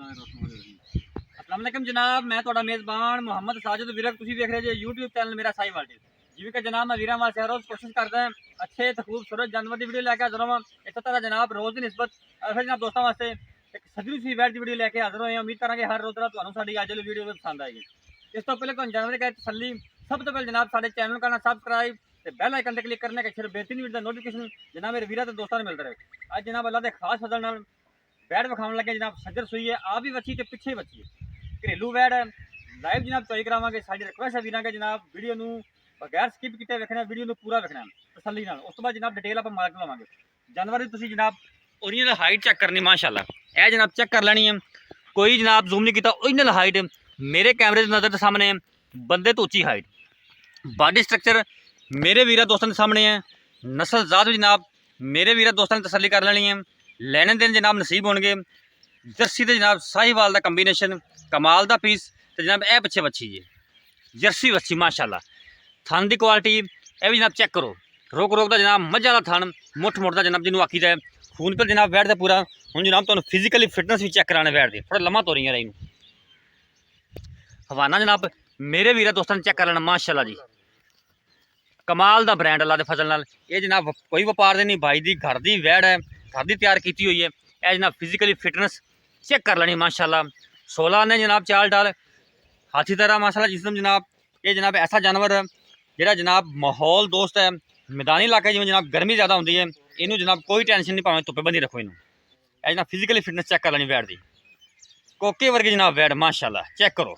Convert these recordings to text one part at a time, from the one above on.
अस्सलाम वालेकुम जनाब, मैं ਤੁਹਾਡਾ ਮੇਜ਼ਬਾਨ ਮੁਹੰਮਦ ਸਾजिद विरक ਤੁਸੀਂ ਵੇਖ ਰਹੇ ਜੇ YouTube ਚੈਨਲ ਮੇਰਾ ਸਾਈ ਵਾਲਟੀ। ਜਿਵੇਂ ਕਿ ਜਨਾਬ ਮੈਂ ਵੀਰਾਂ ਵਾਸਤੇ ਰੋਜ਼ ਕੋਸ਼ਿਸ਼ ਕਰਦਾ ਹਾਂ ਅੱਛੇ ਤੇ ਖੂਬਸੂਰਤ ਜਾਨਵਰ ਦੀ ਵੀਡੀਓ ਲੈ ਕੇ ਹਾਜ਼ਰ ਹਾਂ। ਇਸੇ ਤਰ੍ਹਾਂ ਜਨਾਬ ਰੋਜ਼ ਦੀ ਨਿਸਬਤ ਫਿਰ ਜਨਾਬ ਦੋਸਤਾਂ ਵਾਸਤੇ ਇੱਕ ਸੱਜਣੀ ਸੀ ਵੈਟ ਦੀ ਵੀਡੀਓ ਲੈ ਕੇ ਹਾਜ਼ਰ ਹੋਏ ਹਾਂ। ਉਮੀਦ ਕਰਾਂਗੇ ਹਰ ਰੋਜ਼ ਤੁਹਾਨੂੰ ਸਾਡੀ ਅੱਜ ਵਾਲੀ ਵੀਡੀਓ ਪਸੰਦ ਆਏਗੀ। ਇਸ ਤੋਂ ਪਹਿਲੇ ਤੁਹਾਨੂੰ ਜਾਨਵਰ ਦੀ ਤਸੱਲੀ ਸਭ ਤੋਂ ਪਹਿਲੇ ਜਨਾਬ ਸਾਡੇ ਚੈਨਲ ਕਰਨਾ ਸਬਸਕ੍ਰਾइब ਤੇ ਬੈਲ ਆਈਕਨ ਤੇ ਕਲਿੱਕ ਕਰਨਾ ਕਿ ਫਿਰ बेहतरीन वीडियो ਦਾ ਨੋਟੀਫਿਕੇਸ਼ਨ जनाब मेरे ਵੀਰਾਂ ਤੇ ਦੋਸਤਾਂ ਨੂੰ ਮਿਲਦਾ ਰਹੇ। ਅੱਜ ਜਨਾਬ ਅੱਲਾ ਦੇ ਖਾਸ ਫਜ਼ਲ ਨਾਲ ਵੈਟ ਵਿਖਾਉਣ ਲੱਗੇ ਜਨਾਬ ਸੱਜਰ ਸੂਈ ਹੈ, ਆ ਵੀ ਬੱਚੀ ਤੇ ਪਿੱਛੇ ਬੱਚੀ ਹੈ, घरेलू वैट है। लाइव जनाब चॉई करावे। साडी रिक्वेस्ट है वीरां के जनाब वीडियो नूं बगैर स्किप किए वेखना, वीडियो नूं पूरा वेखना तसल्ली नाल। उस तो बाद जनाब डिटेल आपां मार्क लवांगे। जानवर दी तुसीं जनाब ओरिजिनल हाइट चेक करनी माशाअल्लाह, ए जनाब चेक कर लैनी है। कोई जनाब जूम नहीं किया, ओरिजिनल हाइट मेरे कैमरे की नज़र के सामने है, बंदे तो उच्ची हाइट, बॉडी स्ट्रक्चर मेरे वीरा दोस्तों के सामने है। नस्ल जात जनाब मेरे वीरा दोस्तों ने तसल्ली कर लैनी है। लैने दिन जनाब नसीब होंगे। जर्सी तो जनाब साहिवाल का कंबीनेशन कमाल का पीस तो जनाब ए पिछे बच्ची जी जर्सी बच्ची माशाअल्लाह। थन की क्वालिटी यह भी जनाब चेक करो, रोक रोक का जनाब मझा का थन मुठ मुठ का जनाब जिन्होंने आखी जाए खून पर जनाब बैठता पूरा। हूँ जनाब तुम फिजिकली फिटनेस भी चेक कराने बैठ दे थोड़ा लम्हा तोरी रही हवाना जनाब मेरे वीरा दोस्तों ने चेक कर लेना माशाअल्लाह जी। कमाल का ब्रांड अल्लाह के फजल नाल ये जनाब कोई व्यापार दे नहीं, भाई की घर की वैड़ है, घर की तैयार की हुई है। यह जनाब फिजिकली फिटनेस चेक कर लेनी माशाअल्लाह। 16 ने जनाब चाल डाल हाथी तरह माशाल्लाह जिसम जनाब। ये जनाब ऐसा जानवर है जोड़ा जनाब माहौल दोस्त है। मैदानी इलाके जिवें जनाब गर्मी ज़्यादा होंदी है, इनू जनाब कोई टेंशन नहीं, भावें धुप्पे बंदी रखो इनू। यह जनाब फिजिकली फिटनेस चेक कर लेनी वैड़ दी, कोके वर्गी जनाब वैड़ माशाल्लाह चेक करो।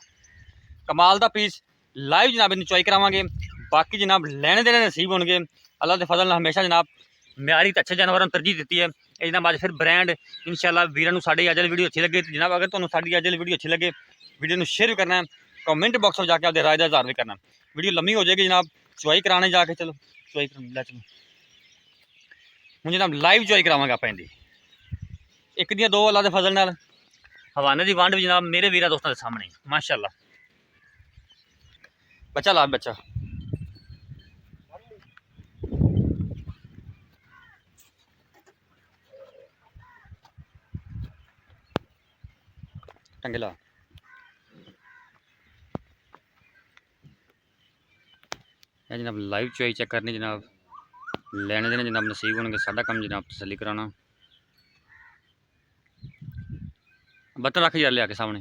कमाल का पीस लाइव जनाब इन चॉई करावांगे। बाकी जनाब लैने देने नसीब होंगे अल्लाह के फजल नाल। हमेशा जनाब म्यारी तो अच्छे जानवरों तरजीह दी है। ये जनाब अज फिर ब्रांड इंशाअल्लाह वीरों को साड़ी अज वाली वीडियो अच्छी लगे तो जनाब अगर तुहानूं साड़ी अज वाली वीडियो अच्छी लगे वीडियो को शेयर भी करना है, कमेंट बॉक्स में जाके आपके राय का इजहार भी करना। वीडियो लम्मी हो जाएगी जनाब चुआई कराने जाके, चलो चुआई लै चलो हूँ जनाब लाइव चुआई करावांगे आप इनकी एक दियां दो अल्लाह के फजल नाल। हवाने की वंड भी जनाब मेरे वीरा दोस्तों के सामने माशाअल्लाह। बच्चा ला बच्चा टंगे ला। जनाब लाइव चुआई चेक करनी जनाब, लैने देने जनाब नसीब होंगे। साडा काम जनाब तसल्ली कराना। बर्तन रख यार लिया के सामने।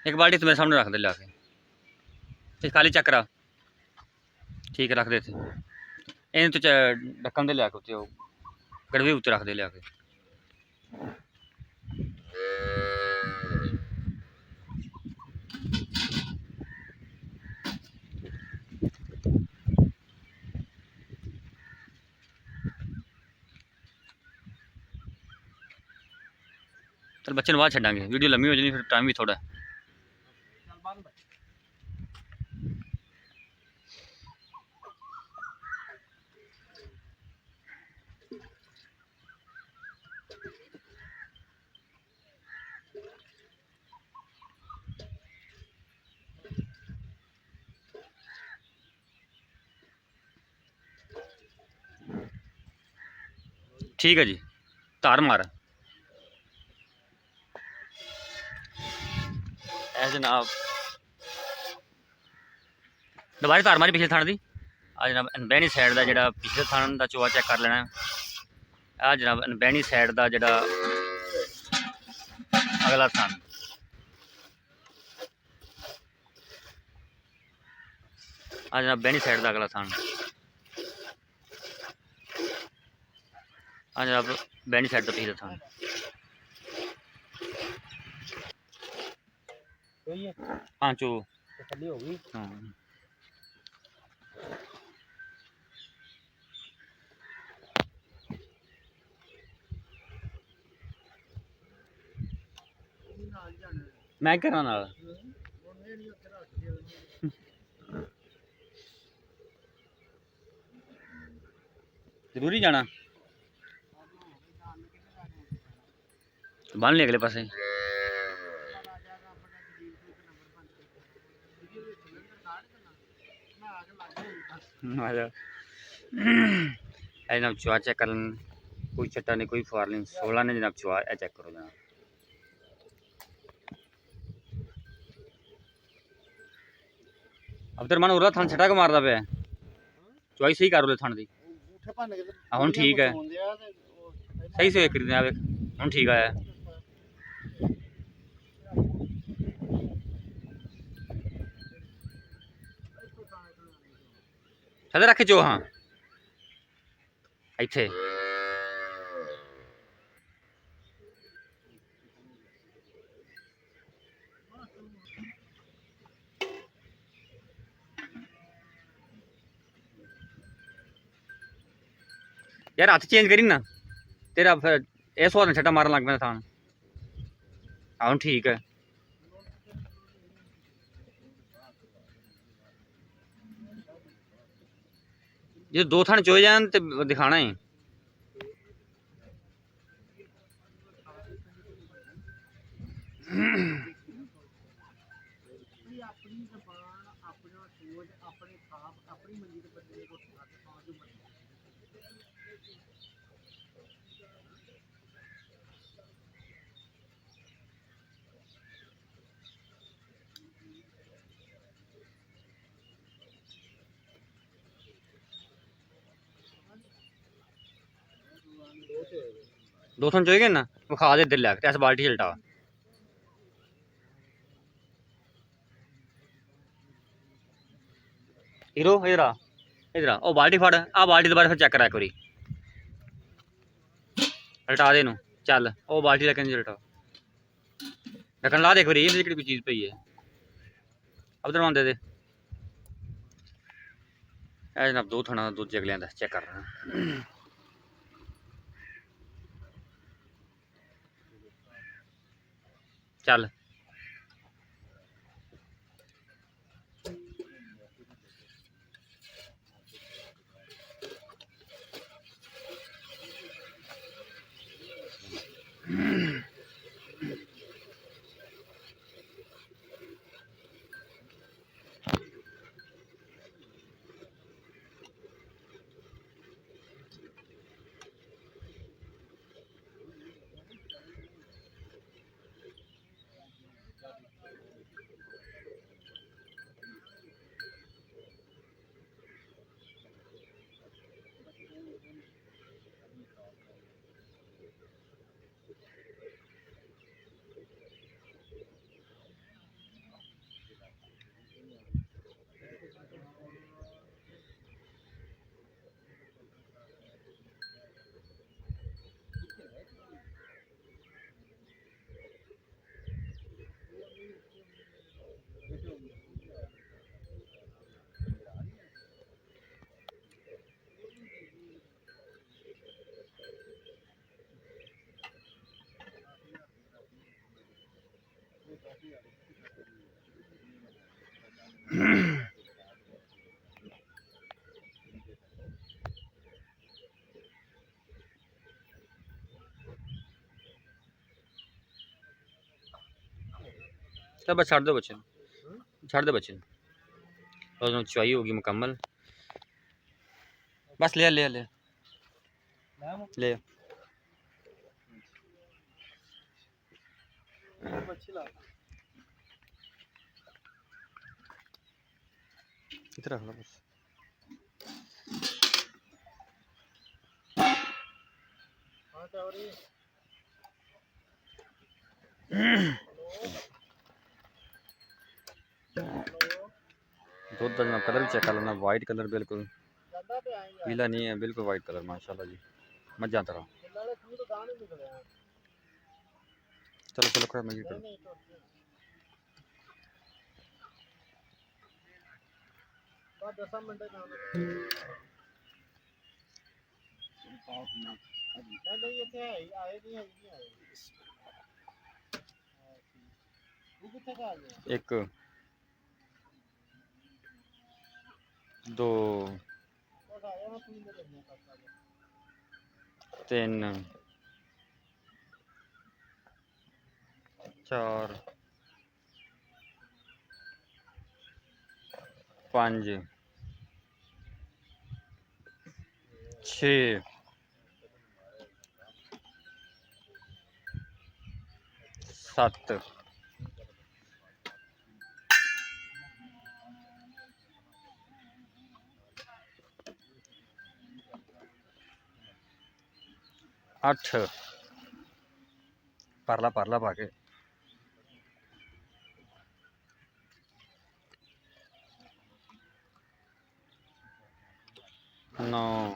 एक बाल्टी तो मेरे सामने रख दे लिया के, खाली चेक करा ठीक है रख दे इन तो ढक्कन दे लिया के उत्ते गड़वे उत्ते रख दे लिया के। चल बच्चे बाद छड़ांगे, वीडियो लम्मी हो जानी फिर टाइम भी थोड़ा है। ठीक है जी धार मार ऐ जनाब दोबारा धार मारी पिछले थाने की। आ जनाब अनबैनी साइड का जो पिछले थान का चोआ चेक कर लेना। आ जनाब अनबैनी साइड का जो अगला थान, आ जनाब बैनी साइड का अगला थान, आ जनाब बैनी साइड का पिछले थान। हाँ चो हाँ मैं करा ना जरूरी जाना बन ले अगले पासे। जनाब चुआ चेक कर लें, कोई चट्टा नहीं कोई फार्लिंग 16 ने जनाब चुआ चेक करो जनाब। अब तेरे मन हो रहा थान छटा के मारदा पे चुआई सही कर लो थान दी हुन ठीक है सही से कर दिया हुन ठीक है थले रखे जो हाँ इत्थे यार हाथ चेंज करी ना तेरा फिर इस होर छट्टा मारन लग पैना थान हुन ठीक है जो दो थान चोए जान ते दिखाना है दो थान चोए गए ना वो खा दे इधर लैक ऐसा बाल्टी चलटा हीरो इधर ओ बाल्टी फड़ आ बाल्टी दोबारा फिर चेक करा एक बारी हटा दे चल ओ बाल्टी लेके चलटा ढक्कन ला दे एक बारी ये कोई चीज पई है अब उधर दे दे जनाब दो थाना दूजे अगले चेक कर रहे हैं चल चल बस छाड़ दो बच्चे और चुआई होगी मुकम्मल बस ले ले ले ले इधर रख लो बस दूध का कलर भी चेक कर लेना वाइट कलर बिल्कुल पीला नहीं है बिल्कुल वाइट कलर माशाल्लाह जी मजा तरह चलो चलो खड़ा मैं करो एक दो तीन चार पांच 6 7 8 परला परला पा के 9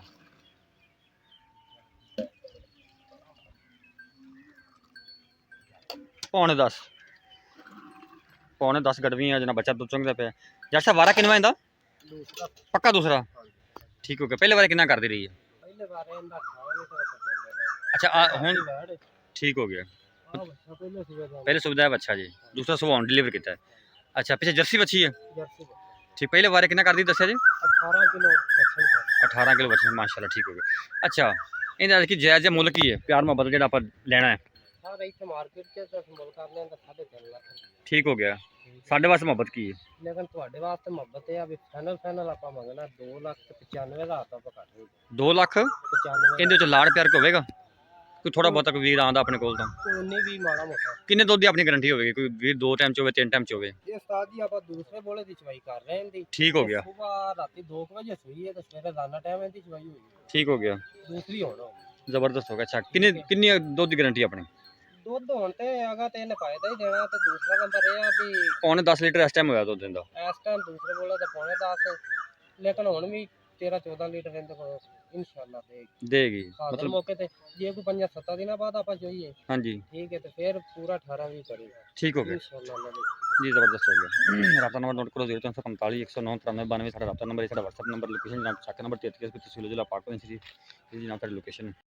पौने 10 गड़वी है जना बच्चा दुध चुंगदा पे जट साहब वारा किनवा इंदा पक्का दूसरा ठीक हो गया पहले बार कितना कर दे रही है अच्छा हुन ठीक हो गया पहले सुविधा है अच्छा जी दूसरा सुबह ऑन डिलीवर किया है अच्छा पीछे जर्सी बच्ची है ठीक पहले बार कितना कर दी दसिया जी 18 किलो बच्चा माशाल्लाह ठीक हो गया अच्छा इहदा की जायज़ मुल की है प्यार मुहब्बत जेड़ा आप लेना है ठीक हो गया साढ़े वास्ते मुहब्बत की है लेकिन ਤੁਹਾਡੇ ਵਾਸਤੇ ਮੁਹੱਬਤ ਹੈ ਆ ਵੀ ਫਾਈਨਲ ਆਪਾਂ ਮੰਗਣਾ 2,95,000 ਦਾ ਆਪਾਂ ਘੱਟ 2 ਲੱਖ 95 ਇਹਦੇ ਵਿੱਚ ਲਾੜ ਪਿਆਰ ਹੋਵੇਗਾ ਕੋਈ ਥੋੜਾ ਬਹੁਤਾ ਕੋਈ ਵੀਰ ਆਂਦਾ ਆਪਣੇ ਕੋਲ ਤਾਂ ਉਹਨੇ ਵੀ ਮਾੜਾ ਮੋਟਾ ਕਿੰਨੇ ਦੁੱਧ ਦੀ ਆਪਣੀ ਗਾਰੰਟੀ ਹੋਵੇਗੀ ਕੋਈ ਵੀਰ 2 ਟਾਈਮ ਚ ਹੋਵੇ 3 ਟਾਈਮ ਚ ਹੋਵੇ ਇਹ ਉਸਤਾਦ ਜੀ ਆਪਾਂ ਦੂਸਰੇ ਬੋਲੇ ਦੀ ਚਵਾਈ ਕਰ ਰਹੇ ਹਾਂ ਦੀ ਠੀਕ ਹੋ ਗਿਆ ਸਵੇਰ ਰਾਤੀ 2 ਵਜੇ ਸੋਈ ਹੈ ਤੇ ਸਵੇਰੇ ਦਾਣਾ ਟਾਈਮ ਇਹਦੀ ਚਵਾਈ ਹੋਈ ਠੀਕ ਹੋ ਗਿਆ ਦੂਸਰੀ ਹੋਣਾ ਜ਼ਬਰਦਸਤ ਹੋ ਗਿਆ ਅੱਛਾ ਕਿੰਨੀ ਦੁੱਧ ਦੀ ਗਾਰੰਟੀ ਆਪਣੀ ਦੁੱਧ ਹੁਣ ਤੇ ਅਗਾ ਤੇ ਇਹਨੇ ਫਾਇਦਾ ਹੀ ਦੇਣਾ ਤੇ ਦੂਸਰਾ ਨੰਬਰ ਇਹ ਆ ਵੀ ਪੌਣੇ 10 ਲੀਟਰ ਇਸ ਟਾਈਮ ਹੋਇਆ ਦੁੱਧ ਦਿੰਦਾ ਇਸ ਟਾਈਮ ਦੂਸਰੇ ਬੋਲੇ ਦਾ ਪੌਣੇ 10 ਲੇਕਿਨ ਹੁਣ ਵੀ 13-14 ਲੀਟਰ ਇਹਦੇ ਕੋਲ ਇਨਸ਼ਾਅੱਲਾ ਦੇਗੀ ਮਤਲਬ ਮੌਕੇ ਤੇ ਜੇ ਕੋਈ 5-7 ਦਿਨਾਂ ਬਾਅਦ ਆਪਾਂ ਚਾਹੀਏ ਹਾਂਜੀ ਠੀਕ ਹੈ ਤੇ ਫਿਰ ਪੂਰਾ 18-20 ਕਰੇਗਾ ਠੀਕ ਹੋ ਗਿਆ ਇਨਸ਼ਾਅੱਲਾ जी जबरदस्त हो गया रब्ता नंबर नोट करो 0345 109 93 92 साढ़ा रब्ता नंबर है साढ़ा व्हाट्सएप नंबर लोकेशन जनाब चक नंबर 33 तहसील जिला पाक जी जनाब सारी लोकेशन